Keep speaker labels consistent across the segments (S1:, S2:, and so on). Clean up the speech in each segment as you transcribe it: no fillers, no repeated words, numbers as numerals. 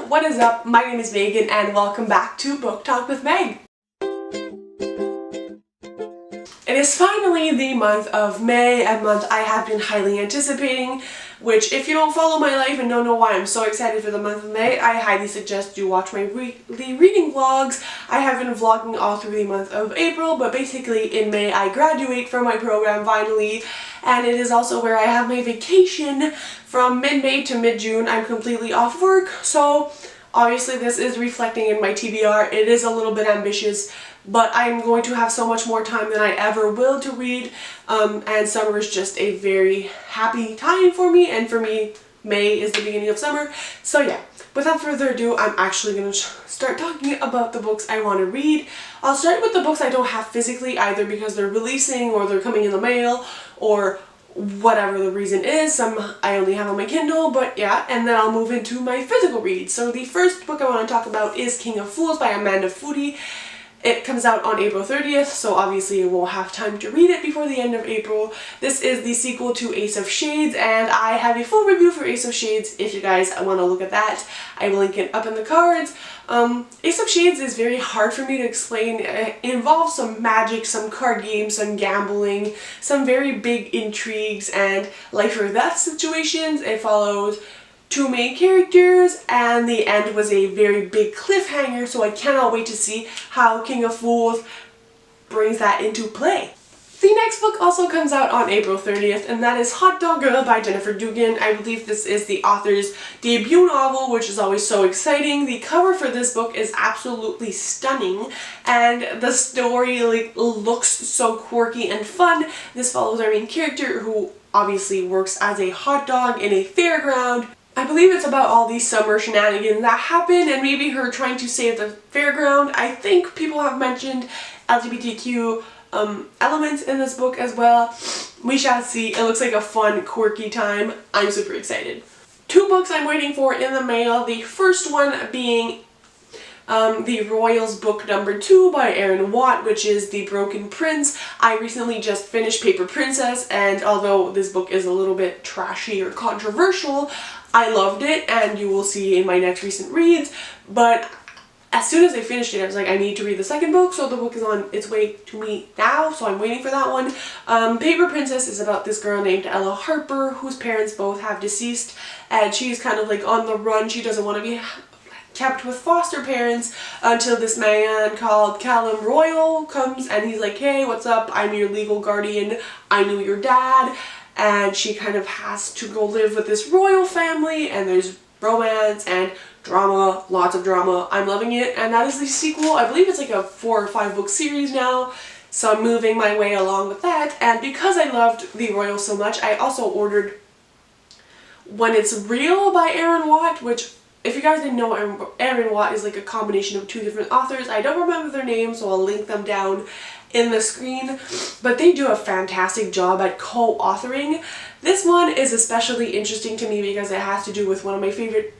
S1: what is up? My name is Meaghan and welcome back to Book Talk with Meg. It is finally the month of May, a month I have been highly anticipating, which if you don't follow my life and don't know why I'm so excited for the month of May, I highly suggest you watch my weekly reading vlogs. I have been vlogging all through the month of April, but basically in May I graduate from my program finally, and it is also where I have my vacation from mid-May to mid-June. I'm completely off work, so obviously this is reflecting in my TBR. It is a little bit ambitious, but I'm going to have so much more time than I ever will to read, and summer is just a very happy time for me, and for me, May is the beginning of summer. So yeah, without further ado, I'm actually going to start talking about the books I want to read. I'll start with the books I don't have physically, either because they're releasing or they're coming in the mail or whatever the reason is. Some I only have on my Kindle, but yeah, and then I'll move into my physical reads. So the first book I want to talk about is King of Fools by Amanda Foody. It comes out on April 30th, so obviously I won't have time to read it before the end of April. This is the sequel to Ace of Shades, and I have a full review for Ace of Shades if you guys want to look at that. I will link it up in the cards. Ace of Shades is very hard for me to explain. It involves some magic, some card games, some gambling, some very big intrigues, and life or death situations. It follows two main characters, and the end was a very big cliffhanger, so I cannot wait to see how King of Fools brings that into play. The next book also comes out on April 30th, and that is Hot Dog Girl by Jennifer Dugan. I believe this is the author's debut novel, which is always so exciting. The cover for this book is absolutely stunning, and the story looks so quirky and fun. This follows our main character, who obviously works as a hot dog in a fairground. I believe it's about all these summer shenanigans that happen, and maybe her trying to save the fairground. I think people have mentioned LGBTQ elements in this book as well. We shall see. It looks like a fun, quirky time. I'm super excited. Two books I'm waiting for in the mail. The first one being The Royals book number 2 by Aaron Watt, which is The Broken Prince. I recently just finished Paper Princess, and although this book is a little bit trashy or controversial, I loved it, and you will see in my next recent reads. But as soon as I finished it, I was like, I need to read the second book, so the book is on its way to me now, so I'm waiting for that one. Paper Princess is about this girl named Ella Harper, whose parents both have deceased, and she's kind of like on the run. She doesn't want to be kept with foster parents until this man called Callum Royal comes, and he's like, hey, what's up? I'm your legal guardian. I knew your dad. And she kind of has to go live with this royal family, and there's romance and drama, lots of drama. I'm loving it, and that is the sequel. I believe it's like a 4 or 5 book series now, so I'm moving my way along with that. And because I loved The Royal so much, I also ordered When It's Real by Aaron Watt, which, if you guys didn't know, Aaron Watt is like a combination of 2 different authors. I don't remember their names, so I'll link them down in the screen, but they do a fantastic job at co-authoring. This one is especially interesting to me because it has to do with one of my favorite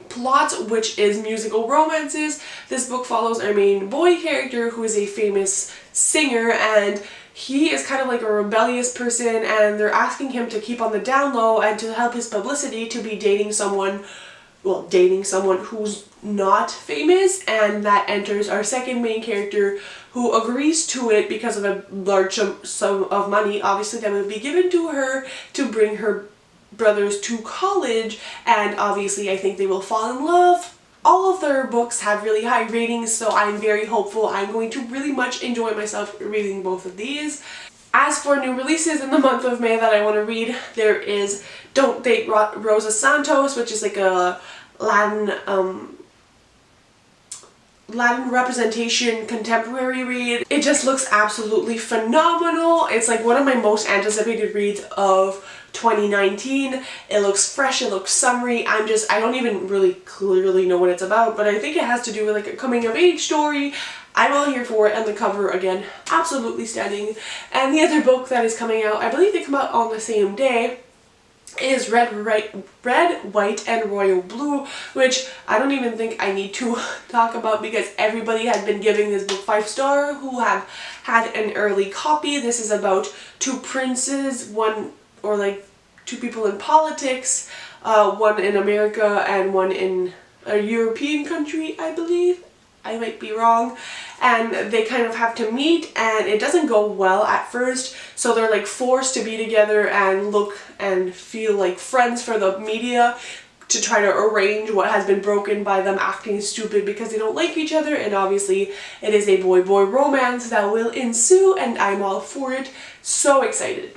S1: plots, which is musical romances. This book follows our main boy character, who is a famous singer, and he is kind of like a rebellious person, and they're asking him to keep on the down low and to help his publicity to be dating someone who's not famous, and that enters our second main character, who agrees to it because of a large sum of money, obviously, that would be given to her to bring her brothers to college, and obviously I think they will fall in love. All of their books have really high ratings, so I'm very hopeful. I'm going to really much enjoy myself reading both of these. As for new releases in the month of May that I want to read, there is Don't Date Rosa Santos, which is like a Latin representation contemporary read. It just looks absolutely phenomenal. It's like one of my most anticipated reads of 2019. It looks fresh, it looks summery. I don't even really clearly know what it's about, but I think it has to do with like a coming of age story. I'm all here for it, and the cover, again, absolutely stunning. And the other book that is coming out, I believe they come out on the same day, is Red, White, and Royal Blue, which I don't even think I need to talk about because everybody has been giving this book 5-star who have had an early copy. This is about 2 princes, two people in politics, one in America and one in a European country, I believe. I might be wrong. And they kind of have to meet, and it doesn't go well at first, so they're like forced to be together and look and feel like friends for the media to try to arrange what has been broken by them acting stupid because they don't like each other. And obviously it is a boy-boy romance that will ensue, and I'm all for it. So excited.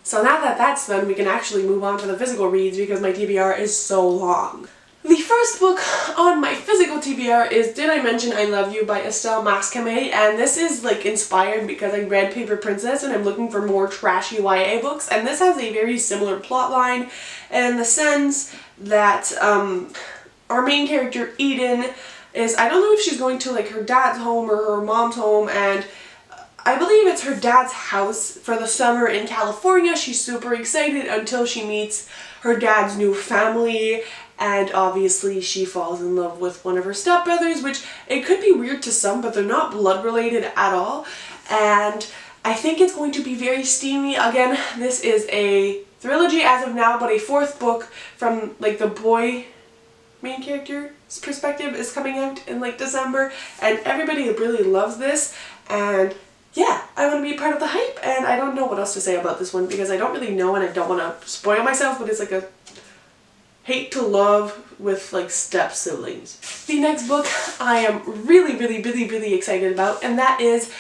S1: So now that that's done, we can actually move on to the physical reads because my TBR is so long. The first book on my physical TBR is Did I Mention I Love You by Estelle Mascamé, and this is like inspired because I read Paper Princess and I'm looking for more trashy YA books, and this has a very similar plot line in the sense that our main character Eden is, I don't know if she's going to like her dad's home or her mom's home, and I believe it's her dad's house for the summer in California. She's super excited until she meets her dad's new family, and obviously she falls in love with one of her stepbrothers, which it could be weird to some, but they're not blood related at all. And I think it's going to be very steamy. Again, this is a trilogy as of now, but a fourth book from like the boy main character's perspective is coming out in like December, and everybody really loves this. And yeah, I want to be part of the hype, and I don't know what else to say about this one because I don't really know and I don't want to spoil myself, but it's like a hate to love with like step siblings. The next book I am really excited about, and that is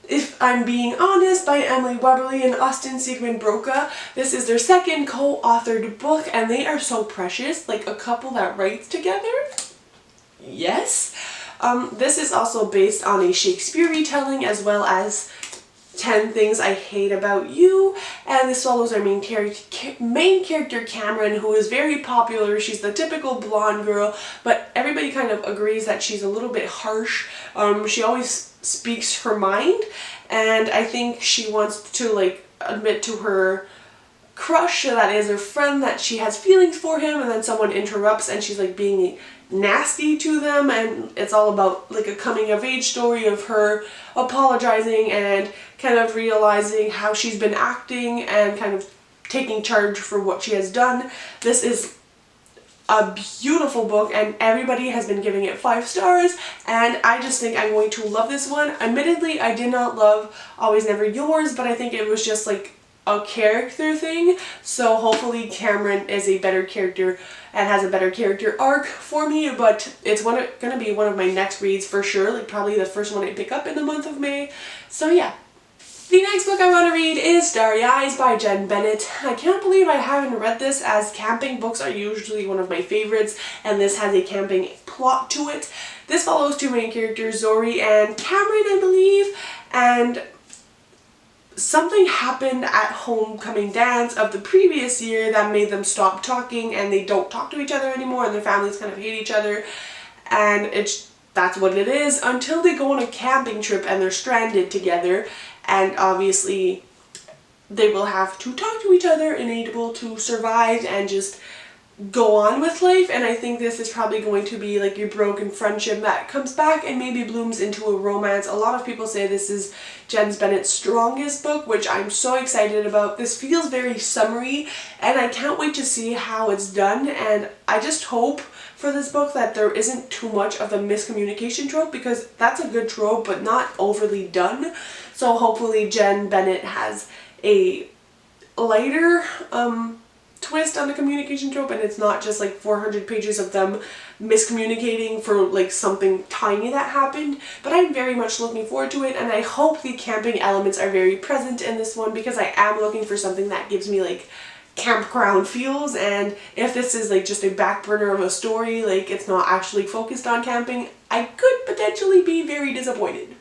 S1: If I'm Being Honest by Emily Weberly and Austin Sigmund Broca. This is their second co-authored book, and they are so precious, like a couple that writes together. Yes. This is also based on a Shakespeare retelling as well as 10 Things I Hate About You, and this follows our main character Cameron, who is very popular. She's the typical blonde girl, but everybody kind of agrees that she's a little bit harsh. She always speaks her mind, and I think she wants to like admit to her crush, that is her friend, that she has feelings for him, and then someone interrupts and she's like being nasty to them, and it's all about like a coming of age story of her apologizing and kind of realizing how she's been acting and kind of taking charge for what she has done. This is a beautiful book, and everybody has been giving it 5 stars, and I just think I'm going to love this one. Admittedly, I did not love Always Never Yours, but I think it was just like a character thing, so hopefully Cameron is a better character and has a better character arc for me, but it's gonna be one of my next reads for sure, like probably the first one I pick up in the month of May. So yeah. The next book I want to read is Starry Eyes by Jen Bennett. I can't believe I haven't read this, as camping books are usually one of my favorites, and this has a camping plot to it. This follows 2 main characters, Zori and Cameron, I believe, and something happened at homecoming dance of the previous year that made them stop talking, and they don't talk to each other anymore, and their families kind of hate each other, and that's what it is until they go on a camping trip and they're stranded together, and obviously they will have to talk to each other and able to survive and just go on with life. And I think this is probably going to be like your broken friendship that comes back and maybe blooms into a romance. A lot of people say this is Jen Bennett's strongest book, which I'm so excited about. This feels very summery, and I can't wait to see how it's done, and I just hope for this book that there isn't too much of the miscommunication trope, because that's a good trope but not overly done. So hopefully Jen Bennett has a lighter twist on the communication trope, and it's not just like 400 pages of them miscommunicating for like something tiny that happened. But I'm very much looking forward to it, and I hope the camping elements are very present in this one, because I am looking for something that gives me like campground feels. And if this is like just a back burner of a story, like it's not actually focused on camping, I could potentially be very disappointed.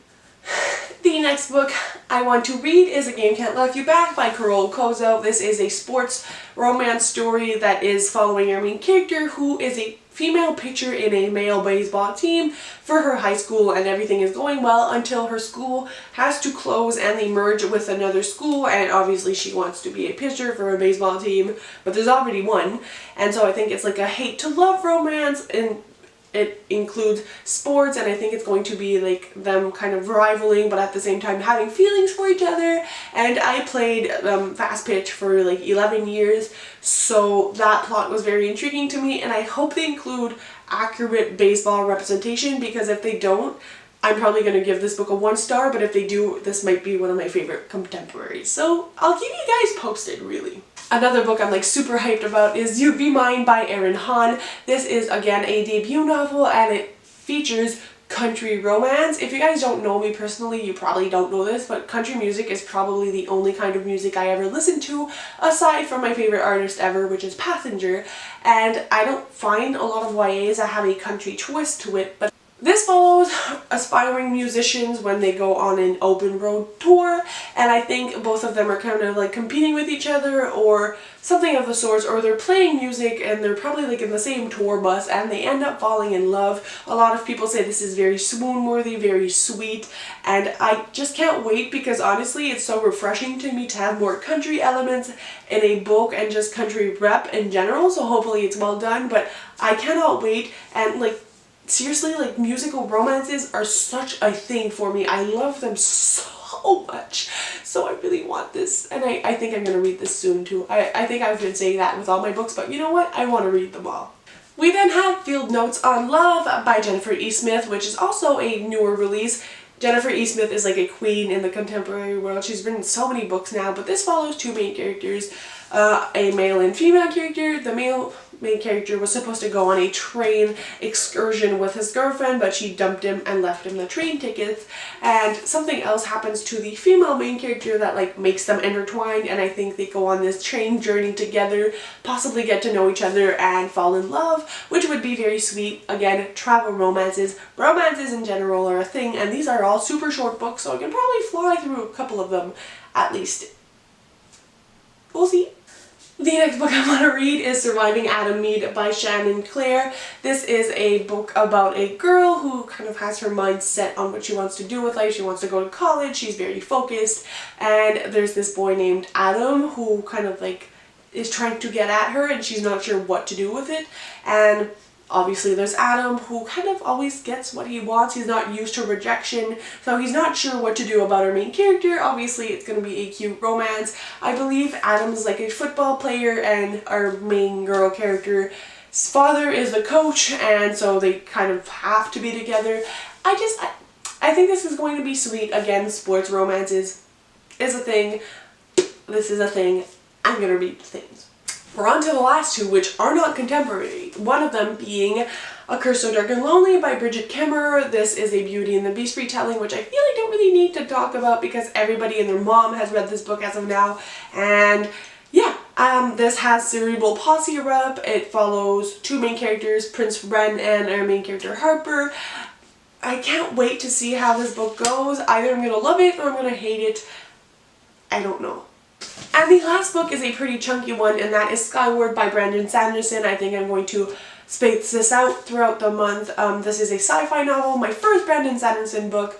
S1: The next book I want to read is A Game Can't Love You Back by Carole Kozo. This is a sports romance story that is following our main character, who is a female pitcher in a male baseball team for her high school, and everything is going well until her school has to close and they merge with another school, and obviously she wants to be a pitcher for a baseball team, but there's already one. And so I think it's like a hate to love romance, and it includes sports, and I think it's going to be like them kind of rivaling but at the same time having feelings for each other. And I played fast pitch for like 11 years, so that plot was very intriguing to me, and I hope they include accurate baseball representation, because if they don't, I'm probably going to give this book a 1 star, but if they do, this might be one of my favorite contemporaries. So I'll keep you guys posted, really. Another book I'm like super hyped about is You Be Mine by Erin Hahn. This is again a debut novel, and it features country romance. If you guys don't know me personally, you probably don't know this, but country music is probably the only kind of music I ever listen to, aside from my favorite artist ever, which is Passenger. And I don't find a lot of YAs that have a country twist to it, but this follows aspiring musicians when they go on an open road tour, and I think both of them are kind of like competing with each other or something of the sorts, or they're playing music and they're probably like in the same tour bus and they end up falling in love. A lot of people say this is very swoon-worthy, very sweet, and I just can't wait, because honestly it's so refreshing to me to have more country elements in a book and just country rep in general, so hopefully it's well done. But I cannot wait, and like seriously, like musical romances are such a thing for me. I love them so much. So I really want this, and I think I'm going to read this soon too. I think I've been saying that with all my books, but you know what? I want to read them all. We then have Field Notes on Love by Jennifer E. Smith, which is also a newer release. Jennifer E. Smith is like a queen in the contemporary world. She's written so many books now, but this follows 2 main characters, a male and female character. The male main character was supposed to go on a train excursion with his girlfriend, but she dumped him and left him the train tickets, and something else happens to the female main character that like makes them intertwined, and I think they go on this train journey together, possibly get to know each other and fall in love, which would be very sweet. Again, travel romances in general are a thing, and these are all super short books, so I can probably fly through a couple of them at least. We'll see. The next book I want to read is Surviving Adam Mead by Shannon Clare. This is a book about a girl who kind of has her mind set on what she wants to do with life. She wants to go to college, she's very focused, and there's this boy named Adam who kind of like is trying to get at her, and she's not sure what to do with it. And obviously there's Adam, who kind of always gets what he wants. He's not used to rejection, so he's not sure what to do about our main character. Obviously it's going to be a cute romance. I believe Adam's like a football player, and our main girl character's father is the coach, and so they kind of have to be together. I think this is going to be sweet. Again, sports romances is a thing. This is a thing. I'm going to read things. We're on to the last 2, which are not contemporary. One of them being A Curse So Dark and Lonely by Bridget Kemmerer. This is a Beauty and the Beast retelling, which I feel I don't really need to talk about because everybody and their mom has read this book as of now. And yeah, this has cerebral palsy rep. It follows 2 main characters, Prince Ren and our main character Harper. I can't wait to see how this book goes. Either I'm going to love it or I'm going to hate it. I don't know. And the last book is a pretty chunky one, and that is Skyward by Brandon Sanderson. I think I'm going to space this out throughout the month. This is a sci-fi novel, my first Brandon Sanderson book.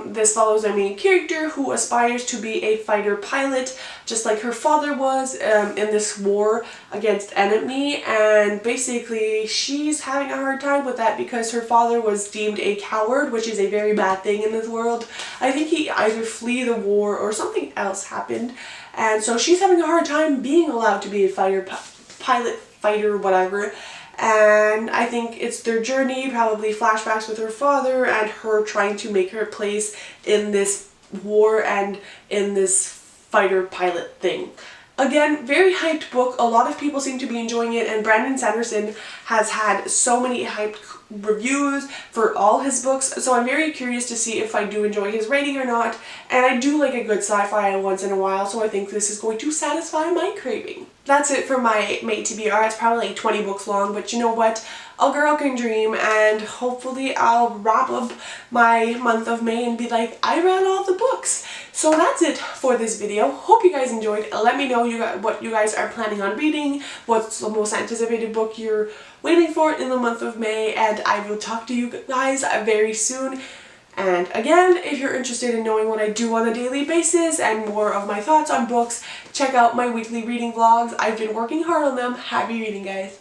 S1: This follows our main character who aspires to be a fighter pilot, just like her father was in this war against enemy, and basically she's having a hard time with that because her father was deemed a coward, which is a very bad thing in this world. I think he either flee the war or something else happened, and so she's having a hard time being allowed to be a pilot, fighter, whatever. And I think it's their journey, probably flashbacks with her father and her trying to make her place in this war and in this fighter pilot thing. Again, very hyped book. A lot of people seem to be enjoying it, and Brandon Sanderson has had so many hyped reviews for all his books, so I'm very curious to see if I do enjoy his writing or not. And I do like a good sci-fi once in a while, so I think this is going to satisfy my craving. That's it for my May TBR. It's probably like 20 books long, but you know what? A girl can dream, and hopefully I'll wrap up my month of May and be like, I read all the books. So that's it for this video. Hope you guys enjoyed. Let me know what you guys are planning on reading, what's the most anticipated book you're waiting for in the month of May, and I will talk to you guys very soon. And again, if you're interested in knowing what I do on a daily basis and more of my thoughts on books, check out my weekly reading vlogs. I've been working hard on them. Happy reading, guys.